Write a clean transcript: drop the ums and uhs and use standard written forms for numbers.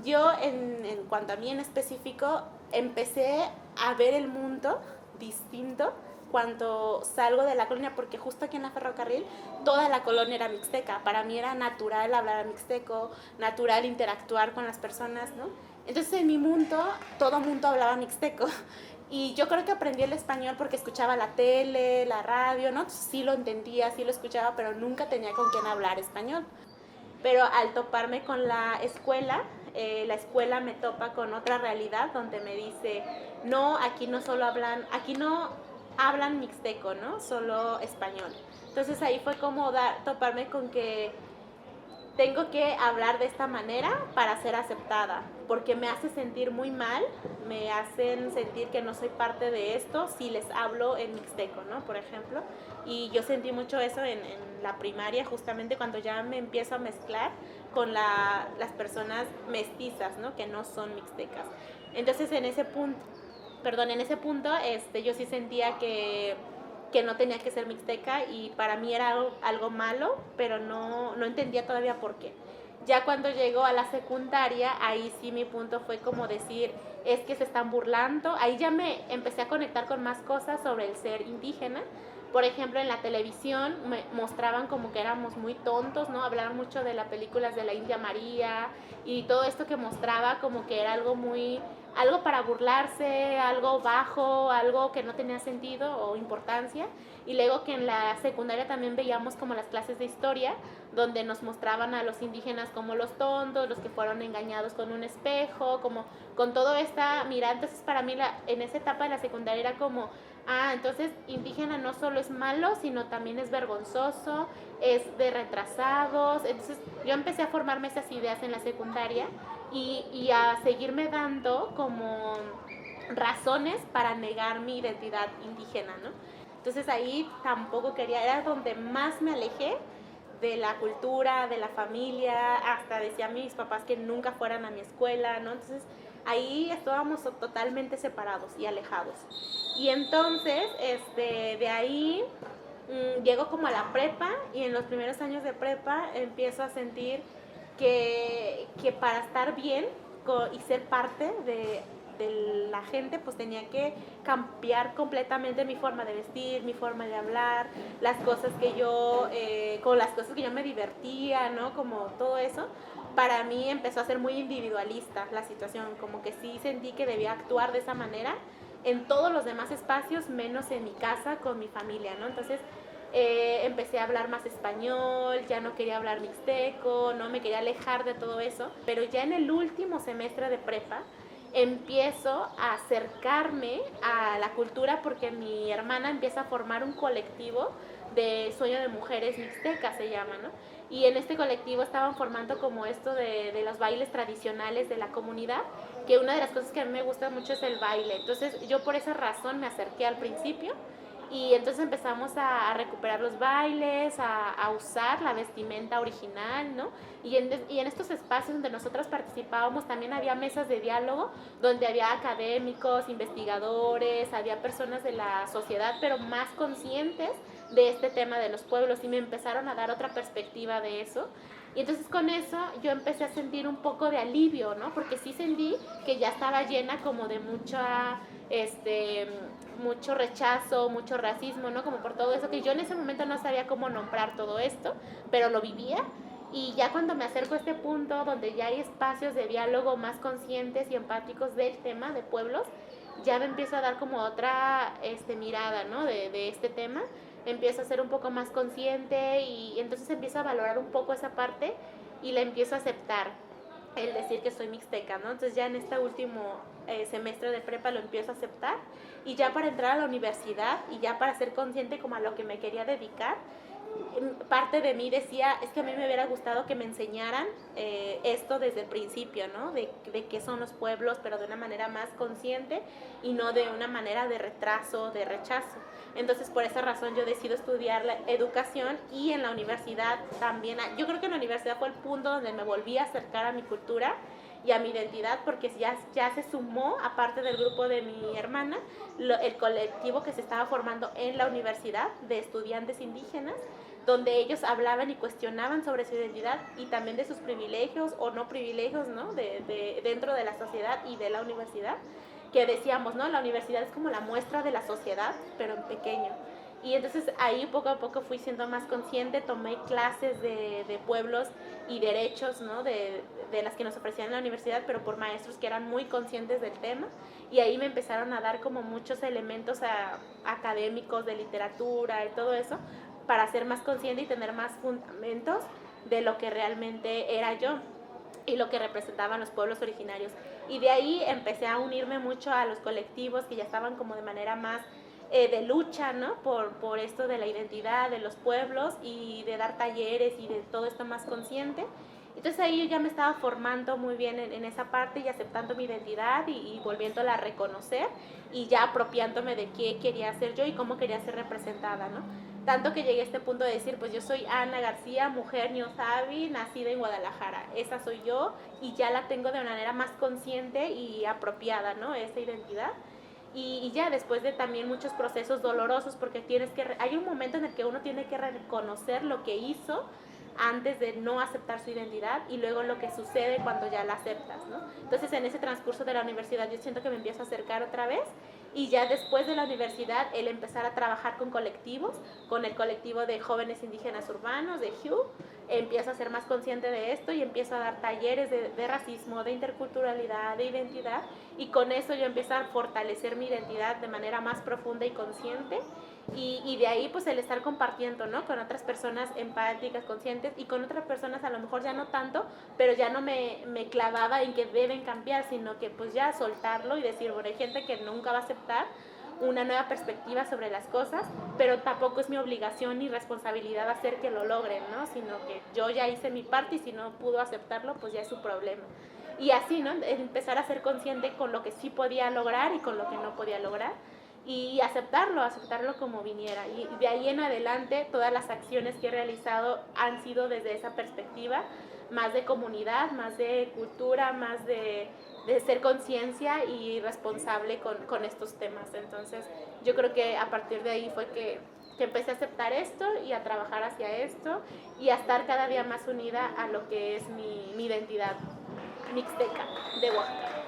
yo en cuanto a mí en específico, empecé a ver el mundo distinto cuando salgo de la colonia, porque justo aquí en la Ferrocarril toda la colonia era mixteca. Para mí era natural hablar mixteco, natural interactuar con las personas, ¿no? Entonces en mi mundo, todo mundo hablaba mixteco. Y yo creo que aprendí el español porque escuchaba la tele, la radio, ¿no? Entonces sí lo entendía, sí lo escuchaba, pero nunca tenía con quién hablar español. Pero al toparme con la escuela me topa con otra realidad donde me dice, no, aquí no solo hablan, aquí no hablan mixteco, ¿no? Solo español. Entonces ahí fue como toparme con que tengo que hablar de esta manera para ser aceptada, porque me hace sentir muy mal, me hacen sentir que no soy parte de esto si les hablo en mixteco, ¿no? Por ejemplo, y yo sentí mucho eso en la primaria, justamente cuando ya me empiezo a mezclar con las personas mestizas, ¿no? Que no son mixtecas. Entonces en ese punto, yo sí sentía que no tenía que ser mixteca y para mí era algo malo, pero no entendía todavía por qué. Ya cuando llegó a la secundaria, ahí sí mi punto fue como decir, es que se están burlando. Ahí ya me empecé a conectar con más cosas sobre el ser indígena. Por ejemplo, en la televisión me mostraban como que éramos muy tontos, ¿no? Hablaban mucho de las películas de la India María y todo esto que mostraba como que era algo para burlarse, algo bajo, algo que no tenía sentido o importancia. Y luego que en la secundaria también veíamos como las clases de historia, donde nos mostraban a los indígenas como los tontos, los que fueron engañados con un espejo, como con toda esta mirada. Entonces para mí en esa etapa de la secundaria era como, entonces indígena no solo es malo, sino también es vergonzoso, es de retrasados. Entonces yo empecé a formarme esas ideas en la secundaria y a seguirme dando como razones para negar mi identidad indígena, ¿no? Entonces ahí tampoco quería, era donde más me alejé de la cultura, de la familia, hasta decía a mis papás que nunca fueran a mi escuela, ¿no? Entonces ahí estábamos totalmente separados y alejados. Y entonces, de ahí llego como a la prepa y en los primeros años de prepa empiezo a sentir que para estar bien y ser parte de la gente, pues tenía que cambiar completamente mi forma de vestir, mi forma de hablar, las cosas que yo, con las cosas que yo me divertía, ¿no? Como todo eso. Para mí empezó a ser muy individualista la situación, como que sí sentí que debía actuar de esa manera en todos los demás espacios, menos en mi casa con mi familia, ¿no? Entonces empecé a hablar más español, ya no quería hablar mixteco, no me quería alejar de todo eso, pero ya en el último semestre de prepa empiezo a acercarme a la cultura porque mi hermana empieza a formar un colectivo de sueño de mujeres mixtecas, se llama, ¿no? Y en este colectivo estaban formando como esto de los bailes tradicionales de la comunidad, que una de las cosas que a mí me gusta mucho es el baile. Entonces yo por esa razón me acerqué al principio y entonces empezamos a recuperar los bailes, a usar la vestimenta original, ¿no? Y en estos espacios donde nosotras participábamos también había mesas de diálogo, donde había académicos, investigadores, había personas de la sociedad, pero más conscientes de este tema de los pueblos y me empezaron a dar otra perspectiva de eso. Y entonces con eso yo empecé a sentir un poco de alivio, ¿no? Porque sí sentí que ya estaba llena como de mucho rechazo, mucho racismo, ¿no? Como por todo eso, que yo en ese momento no sabía cómo nombrar todo esto, pero lo vivía. Y ya cuando me acerco a este punto donde ya hay espacios de diálogo más conscientes y empáticos del tema de pueblos, ya me empiezo a dar como otra mirada, ¿no? De este tema. Empiezo a ser un poco más consciente y entonces empiezo a valorar un poco esa parte y la empiezo a aceptar, el decir que soy mixteca, ¿no? Entonces ya en este último semestre de prepa lo empiezo a aceptar y ya para entrar a la universidad y ya para ser consciente como a lo que me quería dedicar, parte de mí decía, es que a mí me hubiera gustado que me enseñaran esto desde el principio, ¿no? De qué son los pueblos, pero de una manera más consciente y no de una manera de retraso, de rechazo. Entonces, por esa razón yo decido estudiar la educación y en la universidad también. Yo creo que en la universidad fue el punto donde me volví a acercar a mi cultura y a mi identidad, porque ya se sumó, aparte del grupo de mi hermana, el colectivo que se estaba formando en la universidad de estudiantes indígenas, donde ellos hablaban y cuestionaban sobre su identidad y también de sus privilegios o no privilegios, ¿no? Dentro de la sociedad y de la universidad, que decíamos, ¿no? La universidad es como la muestra de la sociedad, pero en pequeño. Y entonces ahí poco a poco fui siendo más consciente, tomé clases de pueblos y derechos, ¿no? De las que nos ofrecían en la universidad, pero por maestros que eran muy conscientes del tema. Y ahí me empezaron a dar como muchos elementos académicos de literatura y todo eso, para ser más consciente y tener más fundamentos de lo que realmente era yo y lo que representaban los pueblos originarios. Y de ahí empecé a unirme mucho a los colectivos que ya estaban como de manera más de lucha, ¿no? Por esto de la identidad de los pueblos y de dar talleres y de todo esto más consciente. Entonces ahí yo ya me estaba formando muy bien en esa parte y aceptando mi identidad y volviéndola a reconocer y ya apropiándome de qué quería ser yo y cómo quería ser representada, ¿no? Tanto que llegué a este punto de decir, pues yo soy Ana García, mujer Niosabi, nacida en Guadalajara. Esa soy yo y ya la tengo de manera más consciente y apropiada, ¿no? Esa identidad. Y ya después de también muchos procesos dolorosos, porque hay un momento en el que uno tiene que reconocer lo que hizo antes de no aceptar su identidad y luego lo que sucede cuando ya la aceptas, ¿no? Entonces en ese transcurso de la universidad yo siento que me empiezo a acercar otra vez y ya después de la universidad el empezar a trabajar con colectivos, con el colectivo de jóvenes indígenas urbanos, de HUE, empiezo a ser más consciente de esto y empiezo a dar talleres de racismo, de interculturalidad, de identidad y con eso yo empiezo a fortalecer mi identidad de manera más profunda y consciente y de ahí pues el estar compartiendo, ¿no? Con otras personas empáticas, conscientes y con otras personas a lo mejor ya no tanto, pero ya no me clavaba en que deben cambiar, sino que pues ya soltarlo y decir, bueno, hay gente que nunca va a aceptar una nueva perspectiva sobre las cosas, pero tampoco es mi obligación ni responsabilidad hacer que lo logren, ¿no? Sino que yo ya hice mi parte y si no pudo aceptarlo, pues ya es su problema. Y así, ¿no? Empezar a ser consciente con lo que sí podía lograr y con lo que no podía lograr y aceptarlo como viniera. Y de ahí en adelante todas las acciones que he realizado han sido desde esa perspectiva, más de comunidad, más de cultura, más de ser conciencia y responsable con estos temas. Entonces yo creo que a partir de ahí fue que empecé a aceptar esto y a trabajar hacia esto y a estar cada día más unida a lo que es mi identidad mixteca de Oaxaca.